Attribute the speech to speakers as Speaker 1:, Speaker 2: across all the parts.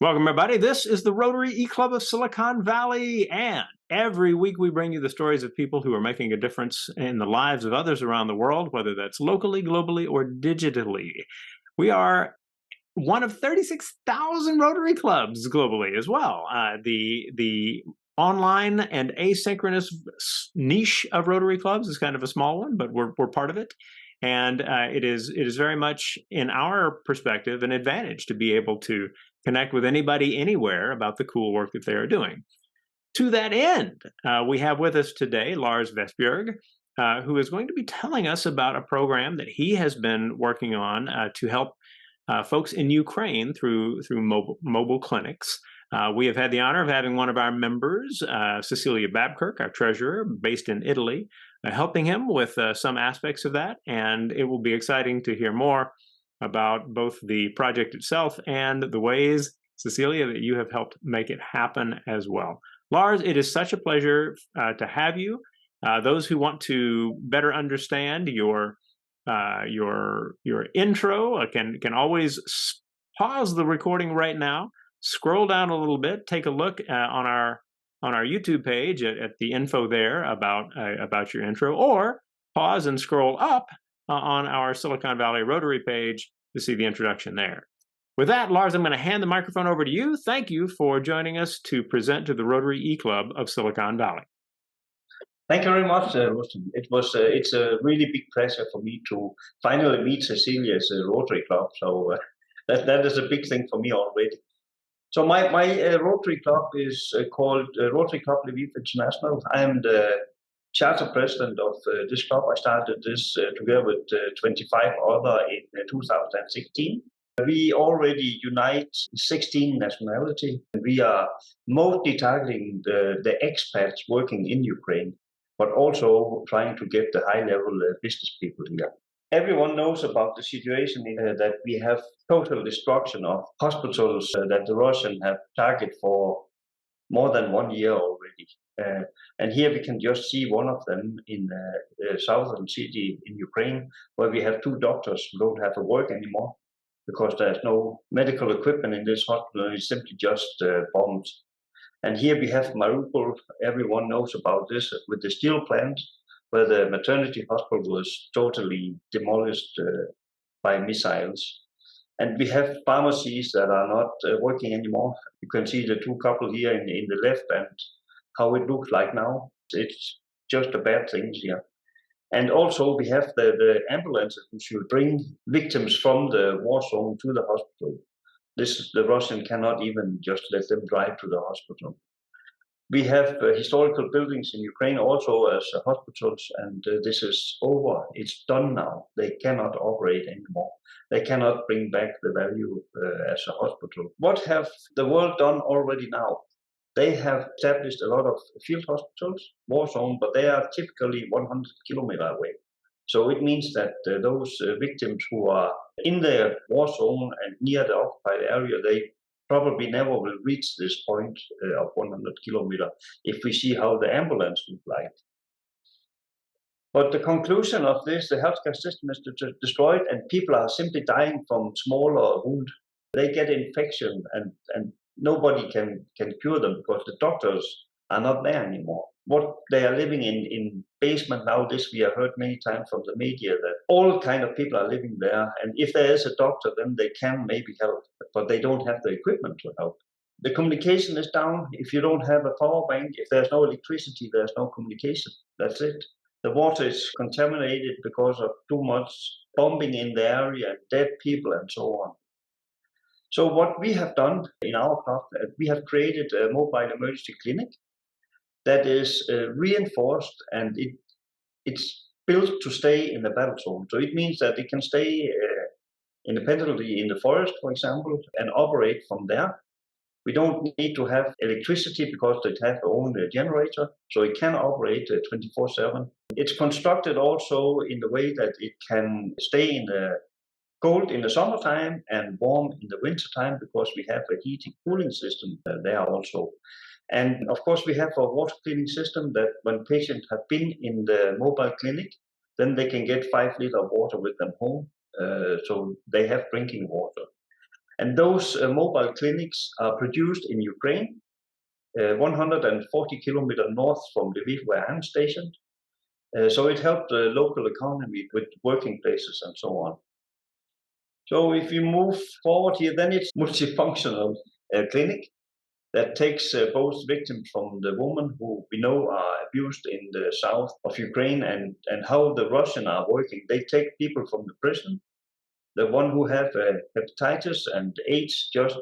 Speaker 1: Welcome, everybody. This is the Rotary E-Club of Silicon Valley, and every week we bring you the stories of people who are making a difference in the lives of others around the world, whether that's locally, globally, or digitally. We are one of 36,000 Rotary clubs globally as well. The online and asynchronous niche of Rotary clubs is kind of a small one, but we're part of it. And it is very much, in our perspective, an advantage to be able to connect with anybody anywhere about the cool work that they are doing. To that end, we have with us today Lars Westjberg, who is going to be telling us about a program that he has been working on to help folks in Ukraine through mobile clinics. We have had the honor of having one of our members, Cecilia Babkirk, our treasurer, based in Italy, helping him with some aspects of that. And it will be exciting to hear more about both the project itself and the ways, Cecilia, that you have helped make it happen as well. Lars, it is such a pleasure to have you. Those who want to better understand your intro can always pause the recording right now, scroll down a little bit, take a look on our YouTube page at the info there about your intro, or pause and scroll up on our Silicon Valley Rotary page to see the introduction there. With that, Lars, I'm going to hand the microphone over to you. Thank you for joining us to present to the Rotary E-Club of Silicon Valley.
Speaker 2: Thank you very much, Rustin. It's a really big pleasure for me to finally meet Cecilia's Rotary Club. So that is a big thing for me already. So my Rotary Club is called Rotary Club Lviv International. I am the charter president of this club. I started this together with 25 other in 2016. We already unite 16 nationalities. We are mostly targeting the expats working in Ukraine, but also trying to get the high-level business people here. Everyone knows about the situation that we have total destruction of hospitals that the Russians have targeted for more than 1 year already. And here we can just see one of them in a southern city in Ukraine, where we have 2 doctors who don't have to work anymore because there's no medical equipment in this hospital. It's simply just bombs. And here we have Mariupol. Everyone knows about this with the steel plant, where the maternity hospital was totally demolished by missiles. And we have pharmacies that are not working anymore. You can see the 2 couple here in the left and how it looks like now. It's just a bad thing here. And also we have the ambulances who should bring victims from the war zone to the hospital. The Russian cannot even just let them drive to the hospital. We have historical buildings in Ukraine also as hospitals, and this is over. It's done now. They cannot operate anymore. They cannot bring back the value as a hospital. What have the world done already now? They have established a lot of field hospitals, war zone, but they are typically 100 kilometers away. So it means that those victims who are in the war zone and near the occupied area, they probably never will reach this point of 100 kilometers if we see how the ambulance look like. But the conclusion of this, the healthcare system is destroyed and people are simply dying from smaller wounds. They get infection and nobody can cure them because the doctors are not there anymore. What they are living in basement now, this we have heard many times from the media, that all kind of people are living there. And if there is a doctor, then they can maybe help, but they don't have the equipment to help. The communication is down. If you don't have a power bank, if there's no electricity, there's no communication. That's it. The water is contaminated because of too much bombing in the area, dead people and so on. So what we have done in our club, we have created a mobile emergency clinic that is reinforced, and it's built to stay in the battle zone. So it means that it can stay independently in the forest, for example, and operate from there. We don't need to have electricity because they have their own generator, so it can operate 24/7. It's constructed also in the way that it can stay in the cold in the summertime and warm in the wintertime because we have a heating cooling system there also. And of course, we have a water cleaning system that when patients have been in the mobile clinic, then they can get 5 liters of water with them home. So they have drinking water. And those mobile clinics are produced in Ukraine, 140 kilometers north from Lviv, where I'm stationed. So it helped the local economy with working places and so on. So if you move forward here, then it's multifunctional clinic that takes both victims from the women who we know are abused in the south of Ukraine and how the Russians are working. They take people from the prison, the one who have hepatitis and AIDS, just,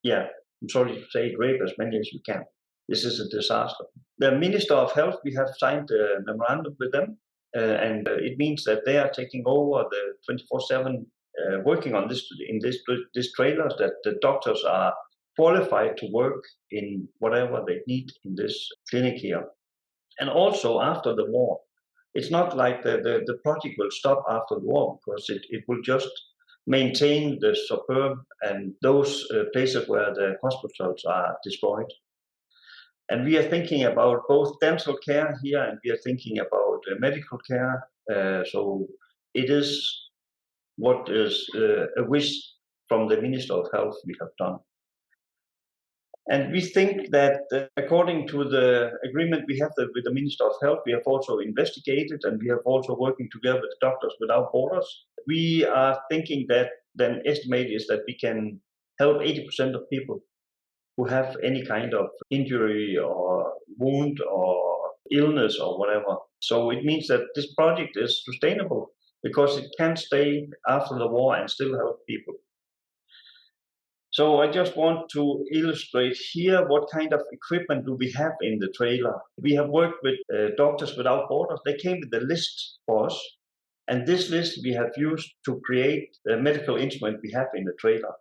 Speaker 2: yeah, I'm sorry to say, rape as many as you can. This is a disaster. The Minister of Health, we have signed a memorandum with them, and it means that they are taking over the 24/7 working on this in this trailers, that the doctors are qualified to work in whatever they need in this clinic here. And also after the war, it's not like the project will stop after the war, because it will just maintain the suburb and those places where the hospitals are destroyed. And we are thinking about both dental care here, and we are thinking about medical care. So it is what is a wish from the Minister of Health we have done. And we think that according to the agreement we have with the Minister of Health, we have also investigated, and we have also working together with Doctors Without Borders. We are thinking that the estimate is that we can help 80% of people who have any kind of injury or wound or illness or whatever. So it means that this project is sustainable because it can stay after the war and still help people. So I just want to illustrate here what kind of equipment do we have in the trailer. We have worked with Doctors Without Borders. They came with a list for us, and this list we have used to create the medical instrument we have in the trailer.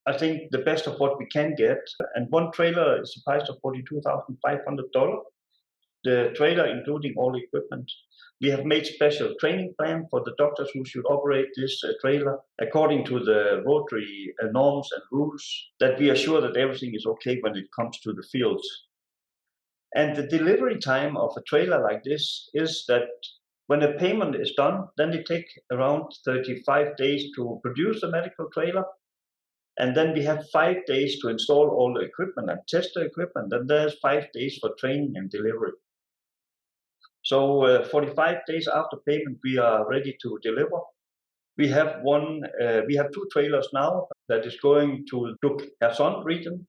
Speaker 2: I think the best of what we can get, and one trailer is a price of $42,500. The trailer, including all equipment. We have made special training plan for the doctors who should operate this trailer according to the Rotary norms and rules, that we are sure that everything is okay when it comes to the fields. And the delivery time of a trailer like this is that when a payment is done, then it takes around 35 days to produce the medical trailer. And then we have 5 days to install all the equipment and test the equipment. And there's 5 days for training and delivery. So 45 days after payment, we are ready to deliver. We have two trailers now that is going to Kherson region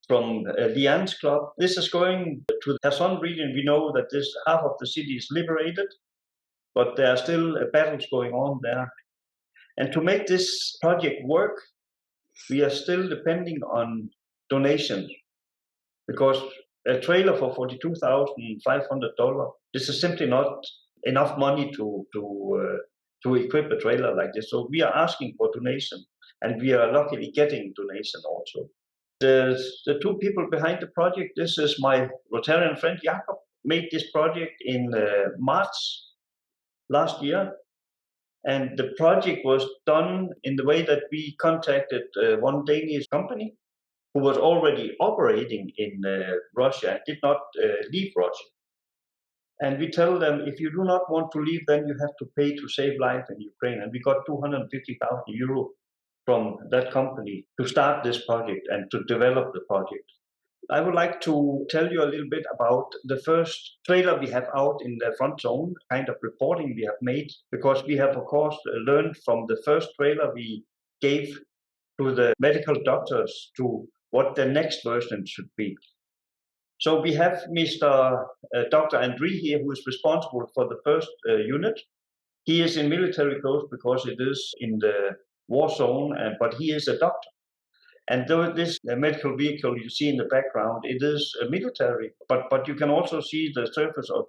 Speaker 2: from Lian's club. This is going to the Kherson region. We know that this half of the city is liberated, but there are still battles going on there. And to make this project work, we are still depending on donations, because a trailer for $42,500, this is simply not enough money to equip a trailer like this. So we are asking for donation, and we are luckily getting donation also. The two people behind the project, this is my Rotarian friend Jakob, made this project in March last year. And the project was done in the way that we contacted one Danish company who was already operating in Russia and did not leave Russia. And we tell them, if you do not want to leave, then you have to pay to save life in Ukraine. And we got 250,000 euro from that company to start this project and to develop the project. I would like to tell you a little bit about the first trailer we have out in the front zone, kind of reporting we have made, because we have, of course, learned from the first trailer we gave to the medical doctors to what the next version should be. So we have Mr. Dr. Andriy here, who is responsible for the first unit. He is in military clothes because it is in the war zone, but he is a doctor. And though this medical vehicle you see in the background, it is military, but you can also see the surface of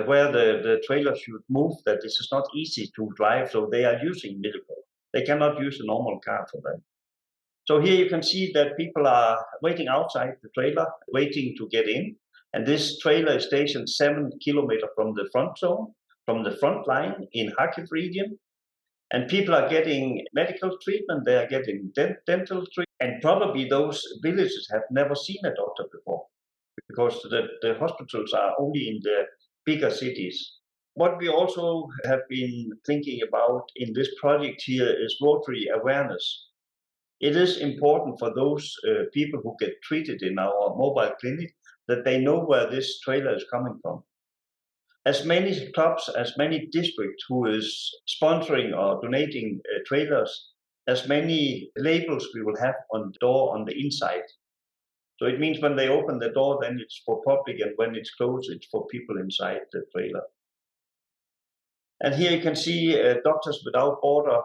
Speaker 2: where the trailer should move, that this is not easy to drive, so they are using medical. They cannot use a normal car for that. So here you can see that people are waiting outside the trailer, waiting to get in. And this trailer is stationed 7 kilometers from the front zone, from the front line in Kharkiv region. And people are getting medical treatment, they are getting dental treatment. And probably those villages have never seen a doctor before, because the hospitals are only in the bigger cities. What we also have been thinking about in this project here is Rotary awareness. It is important for those people who get treated in our mobile clinic that they know where this trailer is coming from. As many clubs, as many districts who is sponsoring or donating trailers, as many labels we will have on the door on the inside. So it means when they open the door, then it's for public, and when it's closed, it's for people inside the trailer. And here you can see Doctors Without Border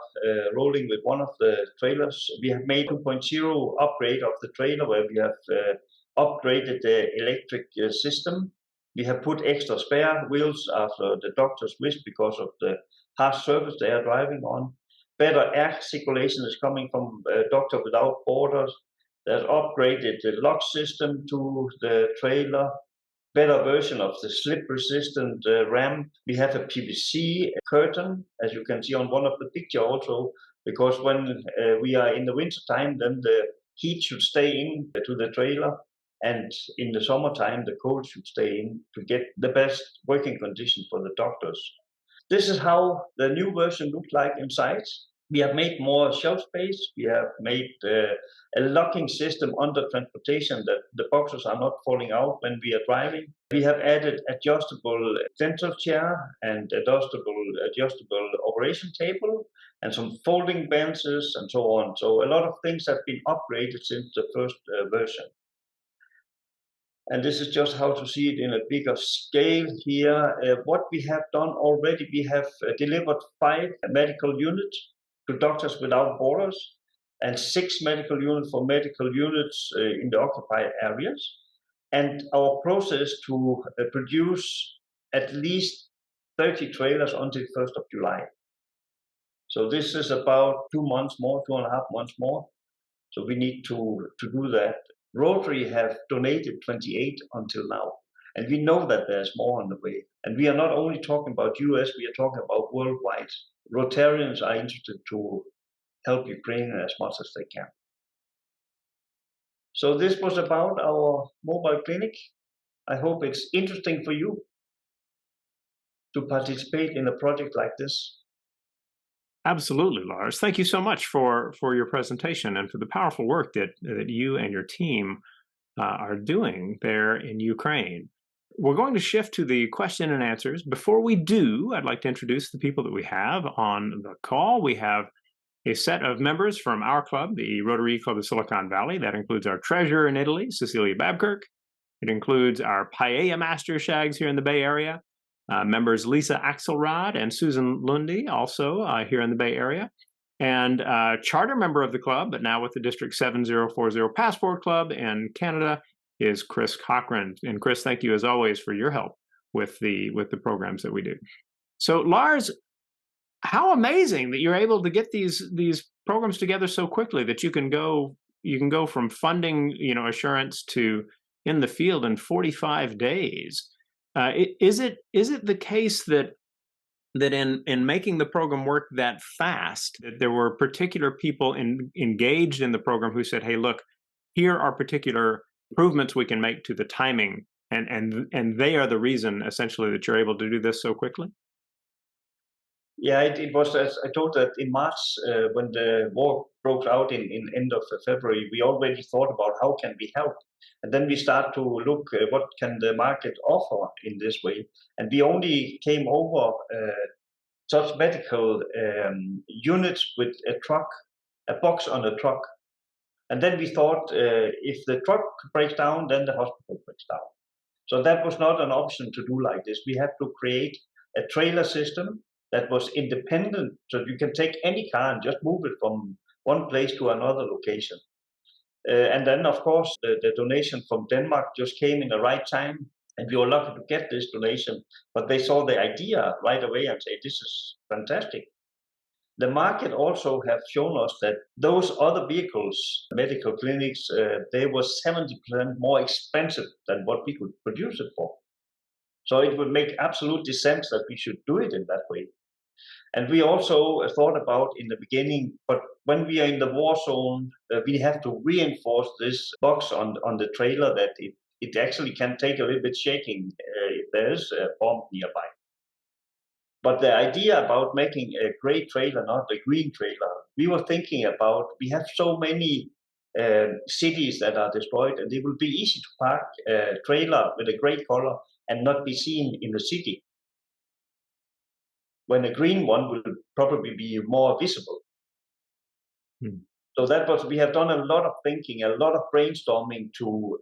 Speaker 2: rolling with one of the trailers. We have made 2.0 upgrade of the trailer where we have upgraded the electric system. We have put extra spare wheels after the doctor's wish because of the harsh surface they are driving on. Better air circulation is coming from Doctor Without Borders. There's upgraded the lock system to the trailer. Better version of the slip-resistant ramp. We have a PVC curtain, as you can see on one of the picture also, because when we are in the winter time, then the heat should stay in to the trailer, and in the summertime, the cold should stay in to get the best working condition for the doctors. This is how the new version looked like inside. We have made more shelf space. We have made a locking system under transportation that the boxes are not falling out when we are driving. We have added adjustable dental chair and adjustable operation table and some folding benches and so on. So a lot of things have been upgraded since the first version. And this is just how to see it in a bigger scale here. What we have done already, we have delivered 5 medical units to Doctors Without Borders and 6 medical units for medical units in the occupied areas. And our process to produce at least 30 trailers until 1st of July. So this is about 2 months more, 2.5 months more. So we need to do that. Rotary have donated 28 until now. And we know that there's more on the way. And we are not only talking about US, we are talking about worldwide. Rotarians are interested to help Ukraine as much as they can. So this was about our mobile clinic. I hope it's interesting for you to participate in a project like this.
Speaker 1: Absolutely, Lars. Thank you so much for your presentation and for the powerful work that you and your team are doing there in Ukraine. We're going to shift to the question and answers. Before we do, I'd like to introduce the people that we have on the call. We have a set of members from our club, the Rotary Club of Silicon Valley. That includes our treasurer in Italy, Cecilia Babkirk. It includes our Paella Master Shags here in the Bay Area. Members Lisa Axelrod and Susan Lundy, also here in the Bay Area. And charter member of the club, but now with the District 7040 Passport Club in Canada, is Chris Cochran. And Chris, thank you as always for your help with the programs that we do. So Lars, how amazing that you're able to get these programs together so quickly that you can go from funding, assurance to in the field in 45 days. Is it the case that in making the program work that fast, that there were particular people engaged in the program who said, "Hey, look, here are particular improvements we can make to the timing," and they are the reason essentially that you're able to do this so quickly?
Speaker 2: Yeah, it was, as I told that in March, when the war broke out in end of February, we already thought about how can we help. And then we start to look what can the market offer in this way. And we only came over such medical units with a truck, a box on a truck. And then we thought if the truck breaks down, then the hospital breaks down. So that was not an option to do like this. We had to create a trailer system that was independent, so you can take any car and just move it from one place to another location. And then, of course, the donation from Denmark just came in the right time, and we were lucky to get this donation. But they saw the idea right away and say, "This is fantastic." The market also have shown us that those other vehicles, medical clinics, they were 70% more expensive than what we could produce it for. So it would make absolutely sense that we should do it in that way. And we also thought about in the beginning, but when we are in the war zone, we have to reinforce this box on the trailer that it actually can take a little bit shaking if there is a bomb nearby. But the idea about making a gray trailer, not a green trailer, we were thinking about, we have so many cities that are destroyed, and it will be easy to park a trailer with a gray color and not be seen in the city, when a green one will probably be more visible.
Speaker 1: Hmm.
Speaker 2: So that was, we have done a lot of thinking, a lot of brainstorming to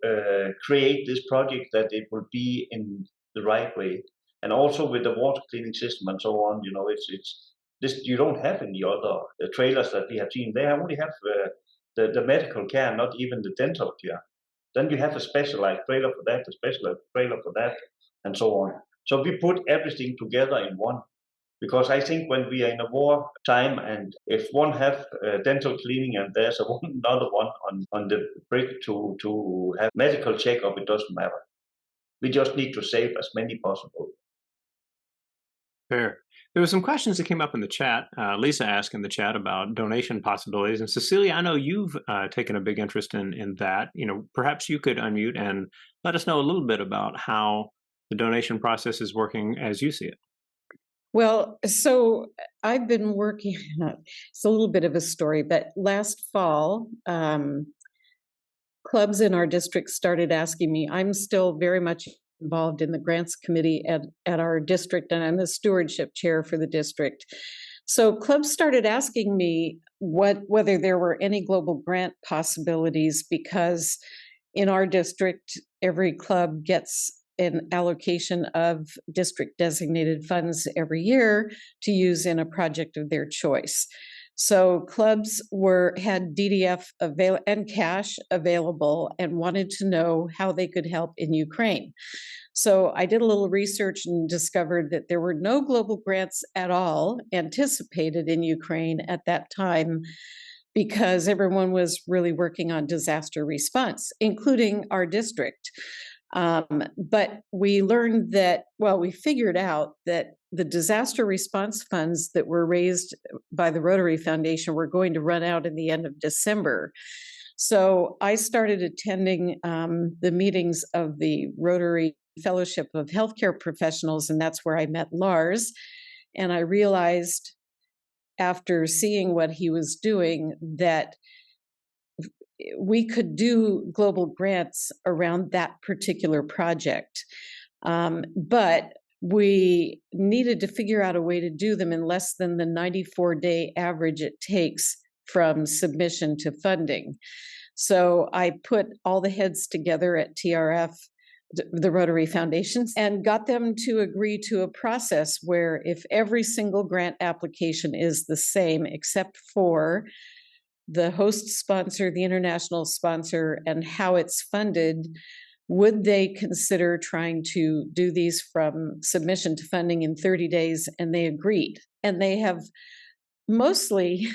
Speaker 2: create this project that it will be in the right way. And also with the water cleaning system and so on, it's this you don't have in the other trailers that we have seen. They only have the medical care, not even the dental care. Then you have a specialized trailer for that, a specialized trailer for that, and so on. So we put everything together in one, because I think when we are in a war time, and if one have dental cleaning and there's another one on the bridge to have medical checkup, it doesn't matter. We just need to save as many possible.
Speaker 1: Fair. There were some questions that came up in the chat. Lisa asked in the chat about donation possibilities, and Cecilia, I know you've taken a big interest in that. Perhaps you could unmute and let us know a little bit about how the donation process is working as you see it.
Speaker 3: Well, so I've been working, it's a little bit of a story, but last fall, clubs in our district started asking me. I'm still very much involved in the grants committee at our district, and I'm the stewardship chair for the district. So clubs started asking me whether there were any global grant possibilities, because in our district, every club gets an allocation of district designated funds every year to use in a project of their choice. So clubs had DDF and cash available and wanted to know how they could help in Ukraine. So I did a little research and discovered that there were no global grants at all anticipated in Ukraine at that time, because everyone was really working on disaster response, including our district. But we learned that, we figured out that the disaster response funds that were raised by the Rotary Foundation were going to run out in the end of December. So I started attending the meetings of the Rotary Fellowship of Healthcare Professionals, and that's where I met Lars. And I realized, after seeing what he was doing, that we could do global grants around that particular project. But we needed to figure out a way to do them in less than the 94-day average it takes from submission to funding. So I put all the heads together at TRF, the Rotary Foundations, and got them to agree to a process where, if every single grant application is the same except for the host sponsor, the international sponsor, and how it's funded, would they consider trying to do these from submission to funding in 30 days? And they agreed. And they have mostly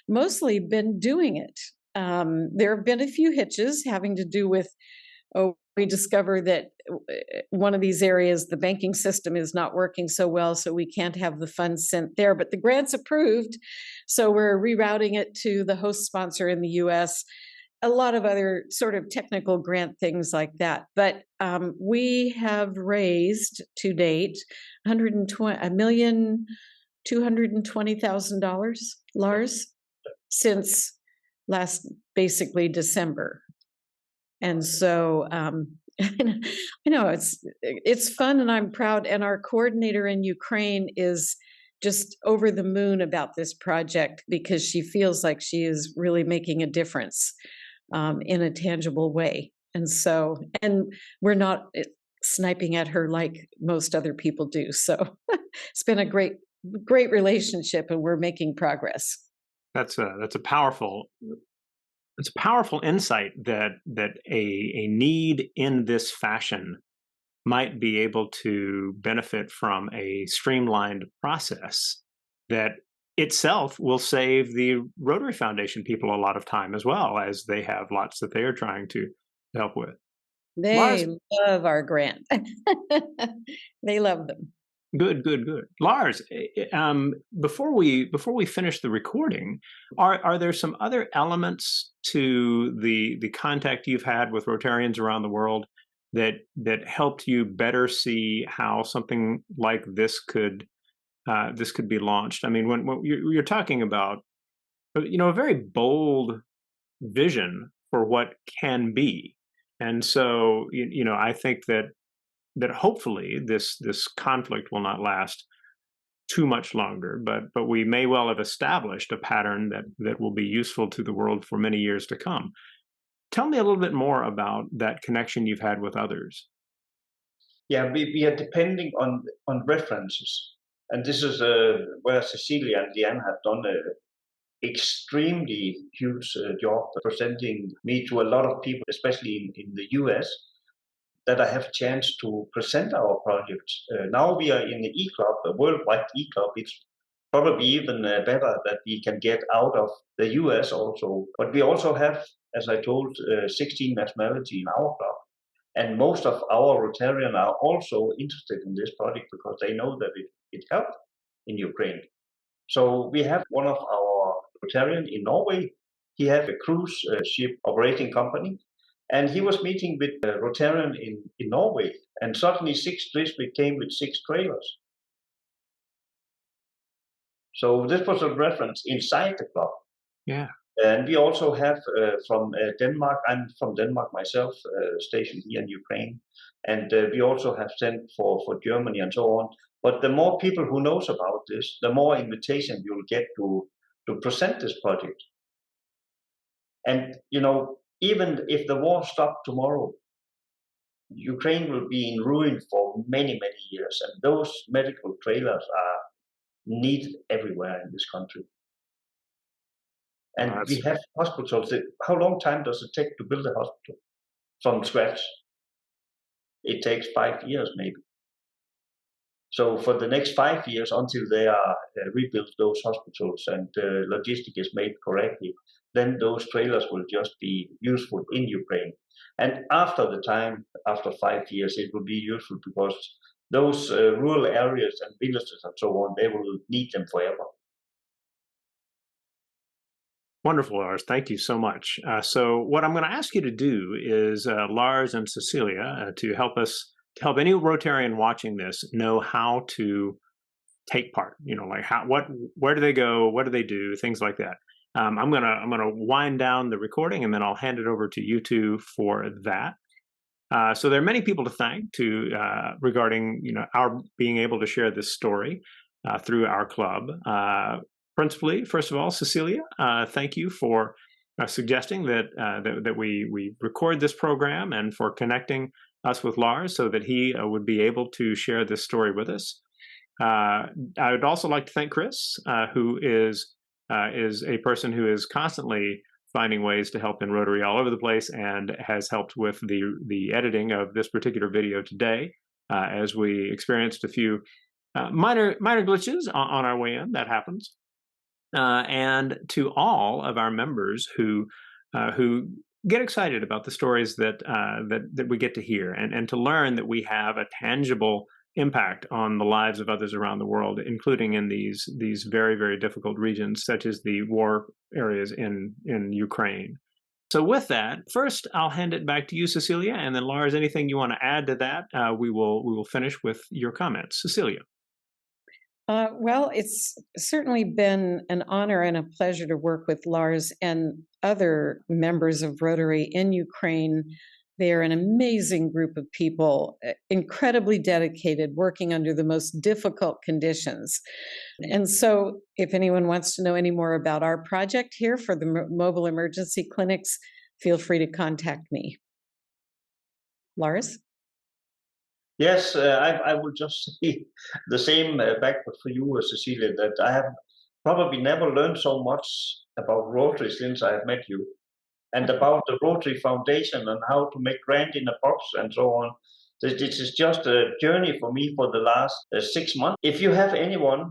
Speaker 3: been doing it. There have been a few hitches having to do with, we discover that one of these areas, the banking system is not working so well, so we can't have the funds sent there, but the grant's approved. So we're rerouting it to the host sponsor in the US, a lot of other sort of technical grant things like that. But we have raised to date $1,220,000, Lars, since last, basically December. And so I know it's fun, and I'm proud. And our coordinator in Ukraine is just over the moon about this project, because she feels like she is really making a difference in a tangible way. And so, and we're not sniping at her like most other people do. So it's been a great relationship, and we're making progress.
Speaker 1: That's a powerful insight that a need in this fashion might be able to benefit from a streamlined process that itself will save the Rotary Foundation people a lot of time, as well, as they have lots that they are trying to help with.
Speaker 3: They
Speaker 1: Lars,
Speaker 3: love our grant. They love them.
Speaker 1: Good. Lars, before we finish the recording, are there some other elements to the contact you've had with Rotarians around the world that helped you better see how something like this could this could be launched. I mean, when you're talking about, a very bold vision for what can be, and so I think that hopefully this conflict will not last too much longer, but we may well have established a pattern that will be useful to the world for many years to come. Tell me a little bit more about that connection you've had with others.
Speaker 2: Yeah, we are depending on references, and this is where Cecilia and Diane have done a extremely huge job presenting me to a lot of people, especially in the US, that I have a chance to present our project. Now we are in the e-club, a worldwide e-club. It's probably even better that we can get out of the US also. But we also have, as I told, 16 nationalities in our club. And most of our Rotarians are also interested in this project because they know that it helped in Ukraine. So we have one of our Rotarian in Norway. He has a cruise ship operating company, and he was meeting with a Rotarian in Norway, and suddenly 6 districts came with 6 trailers. So this was a reference inside the club.
Speaker 1: Yeah.
Speaker 2: And we also have from Denmark, I'm from Denmark myself, stationed here in Ukraine, and we also have sent for Germany and so on. But the more people who knows about this, the more invitation you'll get to present this project. And, even if the war stopped tomorrow, Ukraine will be in ruin for many, many years. And those medical trailers are needed everywhere in this country. And we have hospitals. How long time does it take to build a hospital from scratch? It takes 5 years, maybe. So for the next 5 years, until they are rebuilt, those hospitals, and logistic is made correctly, then those trailers will just be useful in Ukraine. And after 5 years, it will be useful because those rural areas and villages and so on, they will need them forever.
Speaker 1: Wonderful, Lars. Thank you so much. So what I'm going to ask you to do is, Lars and Cecilia, to help any Rotarian watching this know how to take part. Like where do they go? What do they do? Things like that. I'm gonna wind down the recording, and then I'll hand it over to you two for that. So there are many people to thank regarding our being able to share this story through our club. Principally, first of all, Cecilia, thank you for suggesting that we record this program and for connecting us with Lars so that he would be able to share this story with us. I would also like to thank Chris, who is a person who is constantly finding ways to help in Rotary all over the place and has helped with the editing of this particular video today, as we experienced a few minor glitches on our way in. That happens. And to all of our members who get excited about the stories that we get to hear, and to learn that we have a tangible impact on the lives of others around the world, including in these very, very difficult regions, such as the war areas in Ukraine. So with that, first I'll hand it back to you, Cecilia, and then Lars, anything you want to add to that, we will finish with your comments. Cecilia.
Speaker 3: Well, it's certainly been an honor and a pleasure to work with Lars and other members of Rotary in Ukraine. They are an amazing group of people, incredibly dedicated, working under the most difficult conditions. And so if anyone wants to know any more about our project here for the mobile emergency clinics, feel free to contact me. Lars?
Speaker 2: Yes, I will just say the same background for you, Cecilia, that I have probably never learned so much about Rotary since I have met you, and about the Rotary Foundation and how to make grant in a box and so on. This is just a journey for me for the last 6 months. If you have anyone,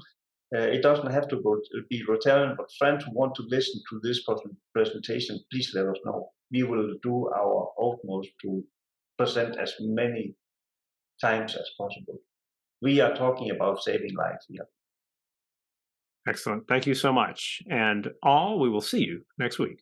Speaker 2: it doesn't have to be Rotarian, but friends who want to listen to this presentation, please let us know. We will do our utmost to present as many times as possible. We are talking about saving lives here.
Speaker 1: Excellent. Thank you so much. And all, we will see you next week.